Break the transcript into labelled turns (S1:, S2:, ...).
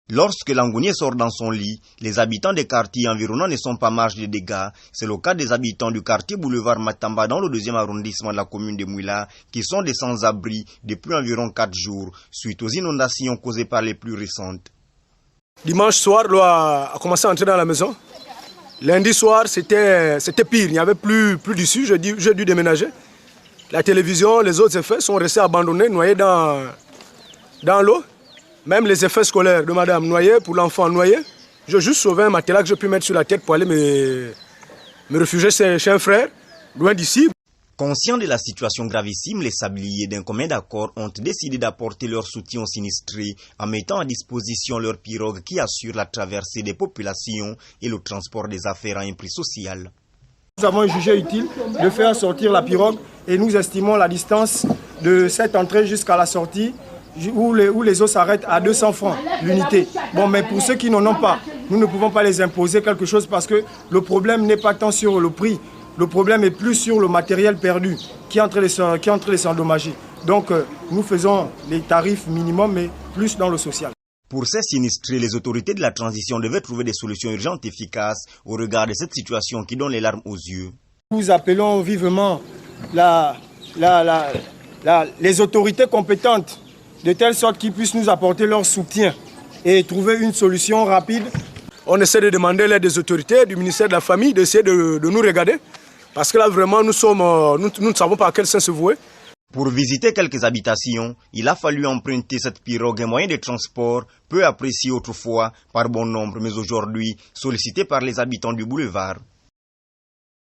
S1: Lorsque l'angounier sort dans son lit, les habitants des quartiers environnants ne sont pas marge de dégâts. C'est le cas des habitants du quartier boulevard Matamba dans le 2e arrondissement de la commune de Mouila qui sont des sans-abri depuis environ 4 jours suite aux inondations causées par les pluies récentes.
S2: Dimanche soir, l'eau a commencé à entrer dans la maison. Lundi soir, c'était pire. Il n'y avait plus d'issue. J'ai dû déménager. La télévision, les autres effets sont restés abandonnés, noyés dans l'eau. Même les effets scolaires de madame noyée, pour l'enfant noyé. J'ai juste sauvé un matelas que j'ai pu mettre sur la tête pour aller me réfugier chez un frère, loin d'ici.
S1: Conscients de la situation gravissime, les sabliers d'un commun accord ont décidé d'apporter leur soutien aux sinistrés en mettant à disposition leurs pirogues qui assurent la traversée des populations et le transport des affaires à un prix social.
S3: Nous avons jugé utile de faire sortir la pirogue et nous estimons la distance de cette entrée jusqu'à la sortie où les eaux s'arrêtent à 200 francs l'unité. Bon, mais pour ceux qui n'en ont pas, nous ne pouvons pas les imposer quelque chose parce que le problème n'est pas tant sur le prix. Le problème est plus sur le matériel perdu qui est en train de s'endommager. Donc nous faisons les tarifs minimums mais plus dans le social.
S1: Pour ces sinistrés, les autorités de la transition devaient trouver des solutions urgentes et efficaces au regard de cette situation qui donne les larmes aux yeux.
S3: Nous appelons vivement les autorités compétentes de telle sorte qu'ils puissent nous apporter leur soutien et trouver une solution rapide.
S2: On essaie de demander l'aide des autorités, du ministère de la Famille, d'essayer de nous regarder. Parce que là, vraiment, nous ne savons pas à quel sens se vouer.
S1: Pour visiter quelques habitations, il a fallu emprunter cette pirogue, un moyen de transport peu apprécié autrefois par bon nombre, mais aujourd'hui sollicité par les habitants du boulevard.